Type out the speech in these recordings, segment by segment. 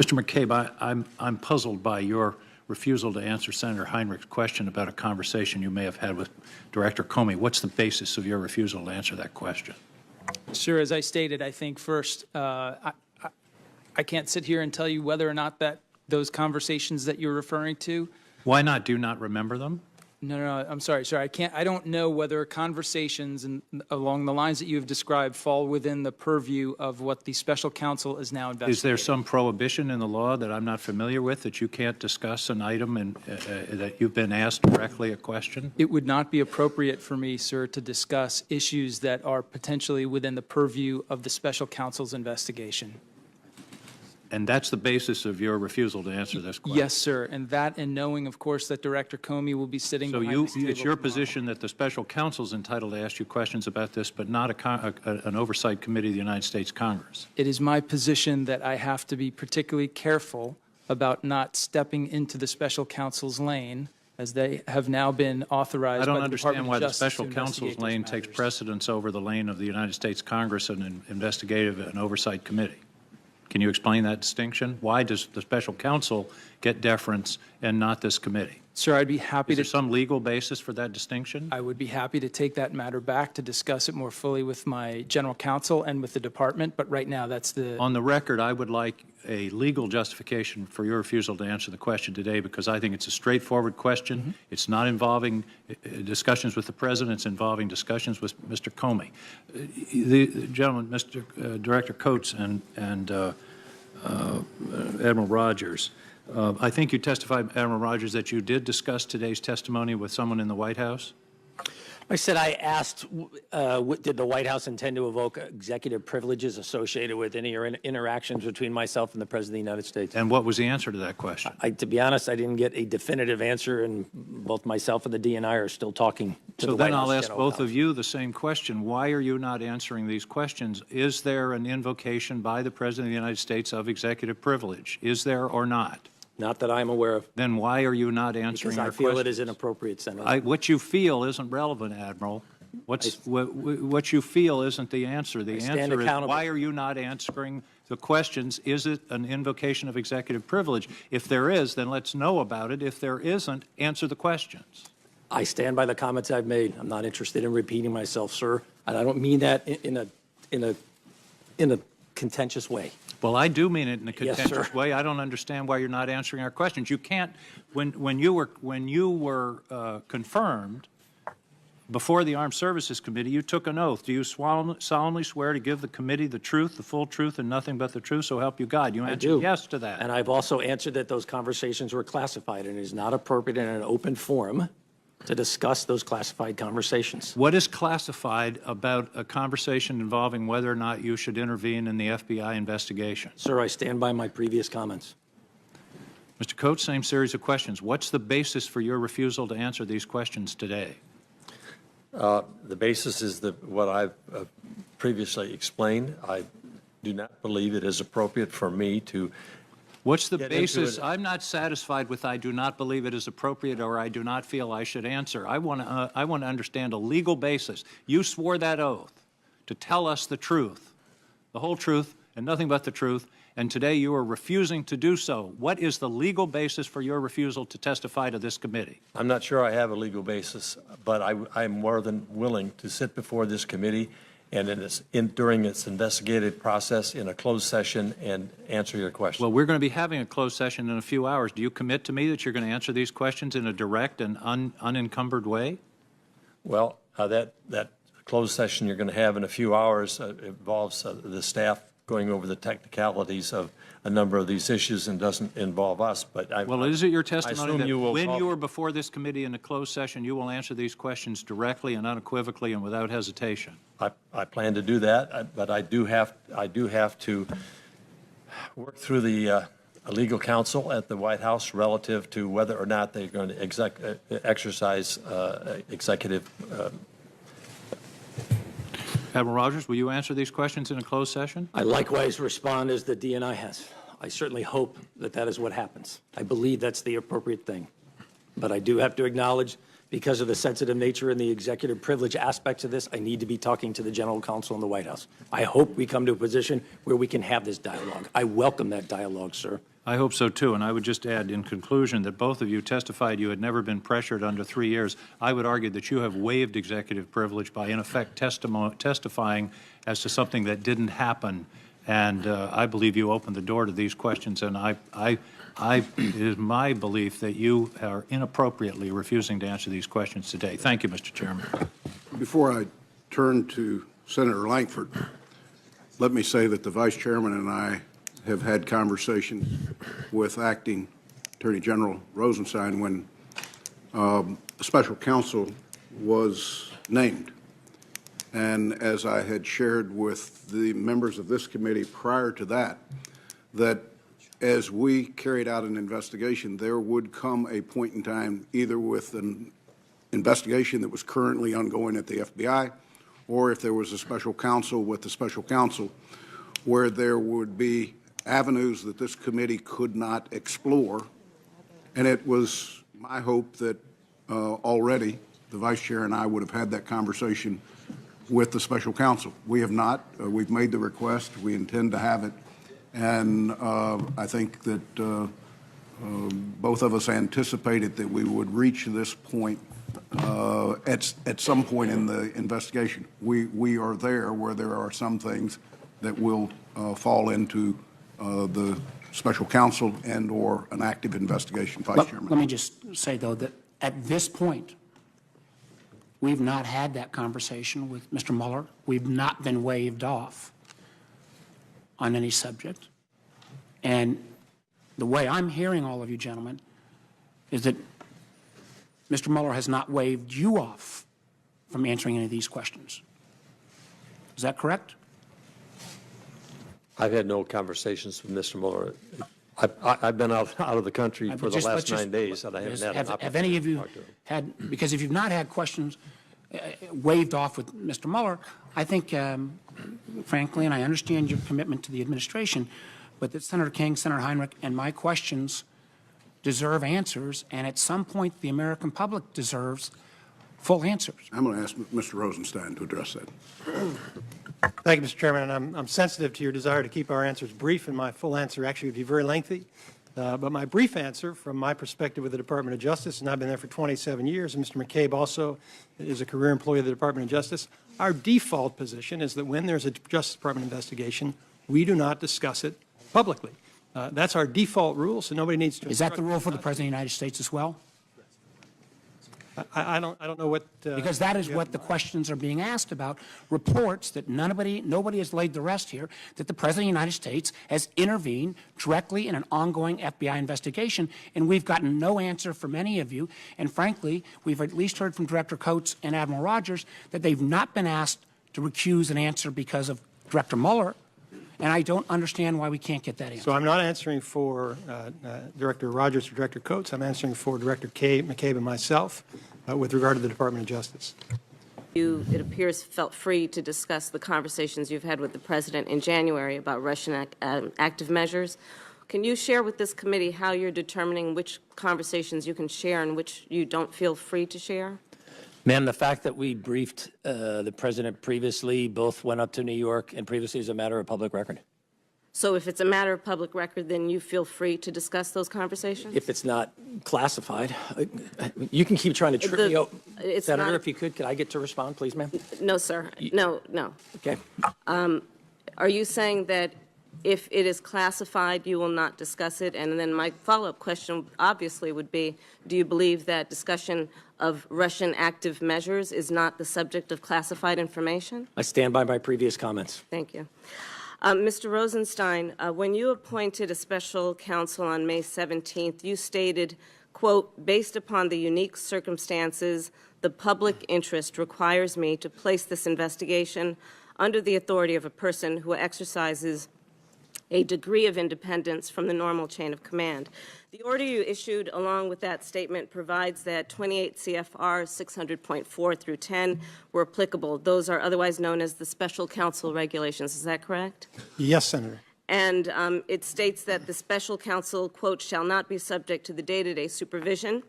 Mr. McCabe, I'm puzzled by your refusal to answer Senator Heinrich's question about a conversation you may have had with Director Comey. What's the basis of your refusal to answer that question? Sir, as I stated, I think first, I can't sit here and tell you whether or not that those conversations that you're referring to. Why not? Do you not remember them? No, I'm sorry, sir. I don't know whether conversations along the lines that you have described fall within the purview of what the special counsel is now investigating. Is there some prohibition in the law that I'm not familiar with that you can't discuss an item and that you've been asked directly a question? It would not be appropriate for me, sir, to discuss issues that are potentially within the purview of the special counsel's investigation. And that's the basis of your refusal to answer this question? Yes, sir. And that, and knowing, of course, that Director Comey will be sitting behind this table it's your tomorrow. position that the special counsel is entitled to ask you questions about this, but not an oversight committee of the United States Congress? It is my position that I have to be particularly careful about not stepping into the special counsel's lane, as they have now been authorized by the Department of Justice. I don't understand why the special to counsel's investigate lane those takes matters. precedence over the lane of the United States Congress and an investigative and oversight committee. Can you explain that distinction? Why does the special counsel get deference and not this committee? Sir, I'd be happy Is there to. some legal basis for that distinction? I would be happy to take that matter back to discuss it more fully with my general counsel and with the department, but right now that's the. On the record, I would like a legal justification for your refusal to answer the question today, because I think it's a straightforward question. Mm-hmm. It's not involving discussions with the President. It's involving discussions with Mr. Comey. The gentleman, Mr. Director Coates and Admiral Rogers, I think you testified, Admiral Rogers, that you did discuss today's testimony with someone in the White House? I said I asked, did the White House intend to evoke executive privileges associated with any interactions between myself and the President of the United States? And what was the answer to that question? To be honest, I didn't get a definitive answer, and both myself and the DNI are still talking to the White House. So then I'll ask General both Counsel. of you the same question. Why are you not answering these questions? Is there an invocation by the President of the United States of executive privilege? Is there or not? Not that I'm aware of. Then why are you not answering Because our I feel questions? it is inappropriate, Senator. What you feel isn't relevant, Admiral. What you feel isn't the answer. The answer is, why are you not answering the questions? Is it an invocation of executive privilege? If there is, then let's know about it. If there isn't, answer the questions. I stand by the comments I've made. I'm not interested in repeating myself, sir. And I don't mean that in a contentious way. Well, I do mean it in a Yes, contentious sir. way. I don't understand why you're not answering our questions. You can't. When you were confirmed before the Armed Services Committee, you took an oath. Do you solemnly swear to give the committee the truth, the full truth, and nothing but the truth? So help you God. You answered yes to that. And I've also answered that those conversations were classified, and it is not appropriate in an open forum to discuss those classified conversations. What is classified about a conversation involving whether or not you should intervene in the FBI investigation? Sir, I stand by my previous comments. Mr. Coates, same series of questions. What's the basis for your refusal to answer these questions today? The basis is what I've previously explained. I do not believe it is appropriate for me to. What's the basis? I'm not satisfied with I do not believe it is appropriate or I do not feel I should answer. I want to understand a legal basis. You swore that oath to tell us the truth, the whole truth and nothing but the truth, and today you are refusing to do so. What is the legal basis for your refusal to testify to this committee? I'm not sure I have a legal basis, but I'm more than willing to sit before this committee and during its investigative process in a closed session and answer your questions. Well, we're going to be having a closed session in a few hours. Do you commit to me that you're going to answer these questions in a direct and unencumbered way? Well, that closed session you're going to have in a few hours involves the staff going over the technicalities of a number of these issues and doesn't involve us. But well, is it your testimony that when you are before this committee in a closed session, you will answer these questions directly and unequivocally and without hesitation? I plan to do that, but I do have to work through the legal counsel at the White House relative to whether or not they're going to exercise executive. Admiral Rogers, will you answer these questions in a closed session? I likewise respond as the DNI has. I certainly hope that that is what happens. I believe that's the appropriate thing. But I do have to acknowledge because of the sensitive nature and the executive privilege aspects of this, I need to be talking to the general counsel in the White House. I hope we come to a position where we can have this dialogue. I welcome that dialogue, sir. I hope so, too. And I would just add, in conclusion, that both of you testified you had never been pressured under 3 years. I would argue that you have waived executive privilege by, in effect, testifying as to something that didn't happen. And I believe you opened the door to these questions. And it is my belief that you are inappropriately refusing to answer these questions today. Thank you, Mr. Chairman. Before I turn to Senator Lankford, let me say that the Vice Chairman and I have had conversations with Acting Attorney General Rosenstein when a special counsel was named. And as I had shared with the members of this committee prior to that, that as we carried out an investigation, there would come a point in time, either with an investigation that was currently ongoing at the FBI, or if there was a special counsel with the special counsel, where there would be avenues that this committee could not explore. And it was my hope that already the Vice Chair and I would have had that conversation with the special counsel. We have not. We've made the request. We intend to have it. And I think that both of us anticipated that we would reach this point at some point in the investigation. We are there where there are some things that will fall into the special counsel and or an active investigation, Vice Chairman. Let me just say, though, that at this point, we've not had that conversation with Mr. Mueller. We've not been waived off on any subject. And the way I'm hearing all of you gentlemen is that Mr. Mueller has not waived you off from answering any of these questions. Is that correct? I've had no conversations with Mr. Mueller. I've been out of the country for the last 9 days, and I haven't had an opportunity. Have any of you to talk to him. had, because if you've not had questions waived off with Mr. Mueller, I think, frankly, and I understand your commitment to the administration, but that Senator King, Senator Heinrich, and my questions deserve answers, and at some point the American public deserves full answers. I'm going to ask Mr. Rosenstein to address that. Thank you, Mr. Chairman, and I'm sensitive to your desire to keep our answers brief, and my full answer actually would be very lengthy. But my brief answer, from my perspective with the Department of Justice, and I've been there for 27 years, and Mr. McCabe also is a career employee of the Department of Justice, our default position is that when there's a Justice Department investigation, we do not discuss it publicly. That's our default rule, so nobody needs to. Is that the rule for the President of the United States as well? I don't know what. Because that is what the questions are being asked about. Reports that nobody has laid to rest here, that the President of the United States has intervened directly in an ongoing FBI investigation, and we've gotten no answer from any of you. And frankly, we've at least heard from Director Coates and Admiral Rogers that they've not been asked to recuse an answer because of Director Mueller. And I don't understand why we can't get that answer. So I'm not answering for Director Rogers or Director Coates. I'm answering for Director McCabe and myself with regard to the Department of Justice. You, it appears, felt free to discuss the conversations you've had with the President in January about Russian active measures. Can you share with this committee how you're determining which conversations you can share and which you don't feel free to share? Ma'am, the fact that we briefed the President previously, both went up to New York, and previously is a matter of public record. So if it's a matter of public record, then you feel free to discuss those conversations? If it's not classified, you can keep trying to trip me up. Senator, if you could I get to respond, please, ma'am? No, sir. No. Okay. Are you saying that if it is classified, you will not discuss it? And then my follow-up question obviously would be, do you believe that discussion of Russian active measures is not the subject of classified information? I stand by my previous comments. Thank you. Mr. Rosenstein, when you appointed a special counsel on May 17th, you stated, quote, based upon the unique circumstances, the public interest requires me to place this investigation under the authority of a person who exercises a degree of independence from the normal chain of command. The order you issued along with that statement provides that 28 CFR 600.4 through 10 were applicable. Those are otherwise known as the special counsel regulations. Is that correct? Yes, Senator. And it states that the special counsel, quote, shall not be subject to the day-to-day supervision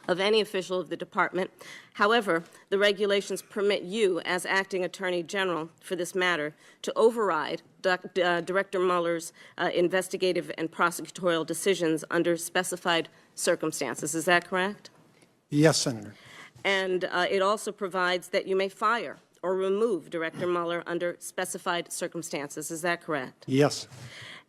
of any official of the department. However, the regulations permit you, as acting Attorney General for this matter, to override Director Mueller's investigative and prosecutorial decisions under specified circumstances. Is that correct? Yes, Senator. And it also provides that you may fire or remove Director Mueller under specified circumstances. Is that correct? Yes.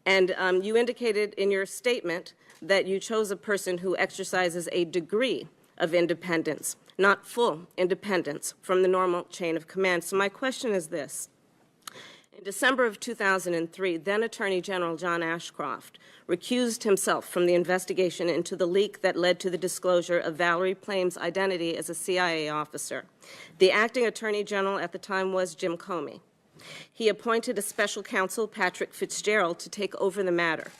And you indicated in your statement that you chose a person who exercises a degree of independence, not full independence from the normal chain of command. So my question is this. In December of 2003, then Attorney General John Ashcroft recused himself from the investigation into the leak that led to the disclosure of Valerie Plame's identity as a CIA officer. The acting Attorney General at the time was Jim Comey. He appointed a special counsel, Patrick Fitzgerald, to take over the matter.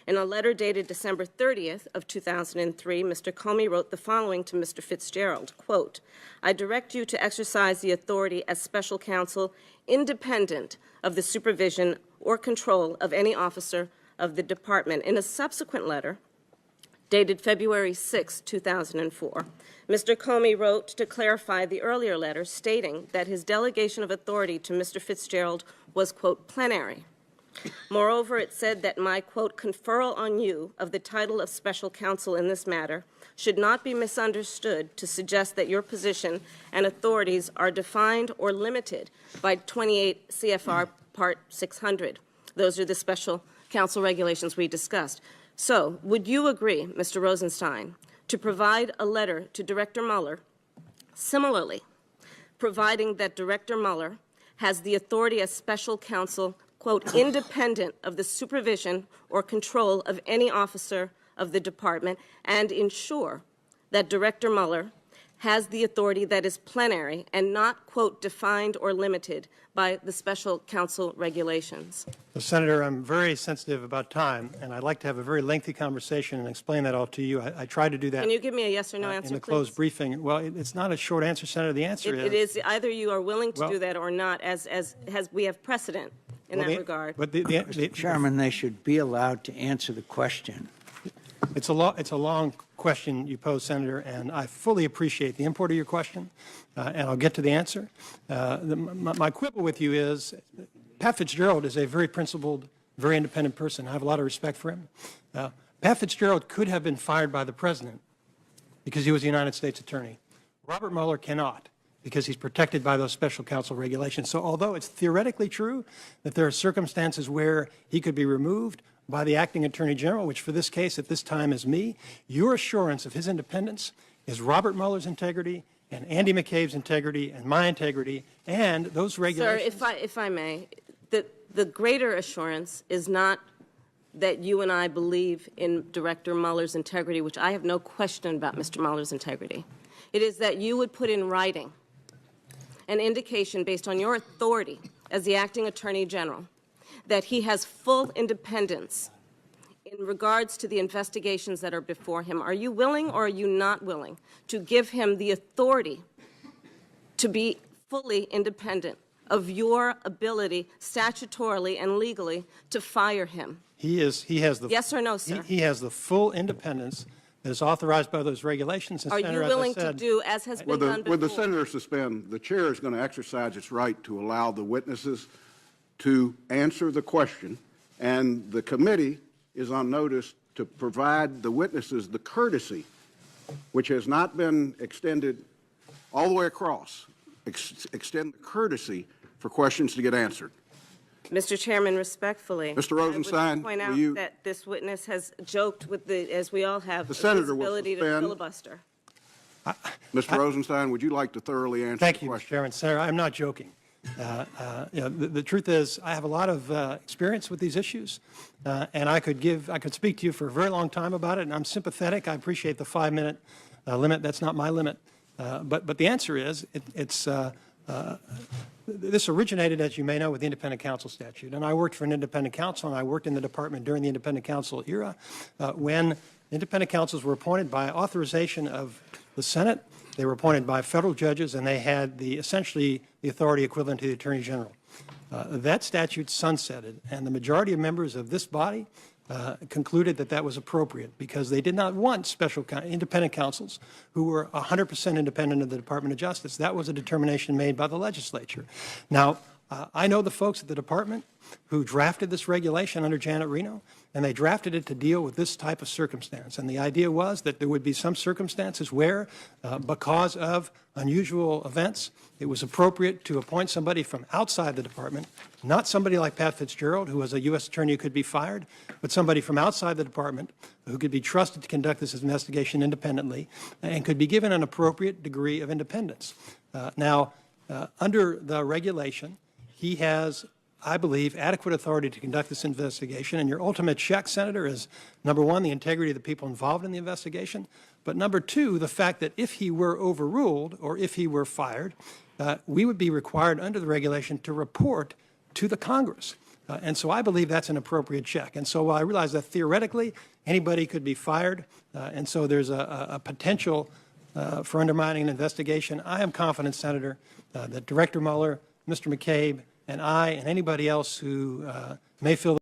In a letter dated December 30th of 2003, Mr. Comey wrote the following to Mr. Fitzgerald, quote, I direct you to exercise the authority as special counsel independent of the supervision or control of any officer of the department. In a subsequent letter, dated February 6, 2004, Mr. Comey wrote to clarify the earlier letter, stating that his delegation of authority to Mr. Fitzgerald was, quote, plenary. Moreover, it said that my, quote, conferral on you of the title of special counsel in this matter should not be misunderstood to suggest that your position and authorities are defined or limited by 28 CFR Part 600. Those are the special counsel regulations we discussed. So, would you agree, Mr. Rosenstein, to provide a letter to Director Mueller, similarly, providing that Director Mueller has the authority as special counsel, quote, independent of the supervision or control of any officer of the department, and ensure that Director Mueller has the authority that is plenary and not, quote, defined or limited by the special counsel regulations? Well, Senator, I'm very sensitive about time, and I'd like to have a very lengthy conversation and explain that all to you. I tried to do that. Can you give me a yes or no answer, in the please? closed briefing. Well, it's not a short answer, Senator. The answer It is either you are willing to do that or not, as we have precedent in that regard. But Chairman, they should be allowed to answer the question. It's a long question you pose, Senator, and I fully appreciate the import of your question, and I'll get to the answer. My quibble with you is Pat Fitzgerald is a very principled, very independent person. I have a lot of respect for him. Pat Fitzgerald could have been fired by the President because he was a United States attorney. Robert Mueller cannot, because he's protected by those special counsel regulations. So although it's theoretically true that there are circumstances where he could be removed by the acting Attorney General, which for this case at this time is me, your assurance of his independence is Robert Mueller's integrity and Andy McCabe's integrity and my integrity and those regulations. Sir, if I may, the greater assurance is not that you and I believe in Director Mueller's integrity, which I have no question about Mr. Mueller's integrity. It is that you would put in writing an indication based on your authority as the acting Attorney General that he has full independence in regards to the investigations that are before him. Are you willing or are you not willing to give him the authority to be fully independent of your ability statutorily and legally to fire him? He has the Yes or no, sir? He has the full independence that is authorized by those regulations. And Are Senator, you as I willing to said, do as has been done before? With the senator suspend, the chair is going to exercise its right to allow the witnesses to answer the question, and the committee is on notice to provide the witnesses the courtesy, which has not been extended all the way across, extend the courtesy for questions to get answered. Mr. Chairman, respectmr. Mr. Rosenstein, I would point out will you- that this witness has joked with the, as we all have, The his senator will ability to suspend. filibuster. Mr. Rosenstein, would you like to thoroughly answer Thank the you, Mr. question? Chairman. Senator, I'm not joking. The truth is, I have a lot of experience with these issues, and I could speak to you for a very long time about it, and I'm sympathetic. I appreciate the 5-minute limit. That's not my limit. But the answer is, this originated, as you may know, with the independent counsel statute. And I worked for an independent counsel, and I worked in the department during the independent counsel era when independent counsels were appointed by authorization of the Senate. They were appointed by federal judges, and they had essentially the authority equivalent to the Attorney General. That statute sunsetted, and the majority of members of this body concluded that that was appropriate because they did not want independent counsels who were 100% independent of the Department of Justice. That was a determination made by the legislature. Now, I know the folks at the department who drafted this regulation under Janet Reno, and they drafted it to deal with this type of circumstance. And the idea was that there would be some circumstances where, because of unusual events, it was appropriate to appoint somebody from outside the department, not somebody like Pat Fitzgerald, who was a U.S. attorney who could be fired, but somebody from outside the department who could be trusted to conduct this investigation independently and could be given an appropriate degree of independence. Under the regulation, he has, I believe, adequate authority to conduct this investigation. And your ultimate check, Senator, is, number one, the integrity of the people involved in the investigation, but number two, the fact that if he were overruled or if he were fired, we would be required under the regulation to report to the Congress. And so I believe that's an appropriate check. And so while I realize that theoretically anybody could be fired, and so there's a potential for undermining an investigation, I am confident, Senator, that Director Mueller, Mr. McCabe, and I, and anybody else who may feel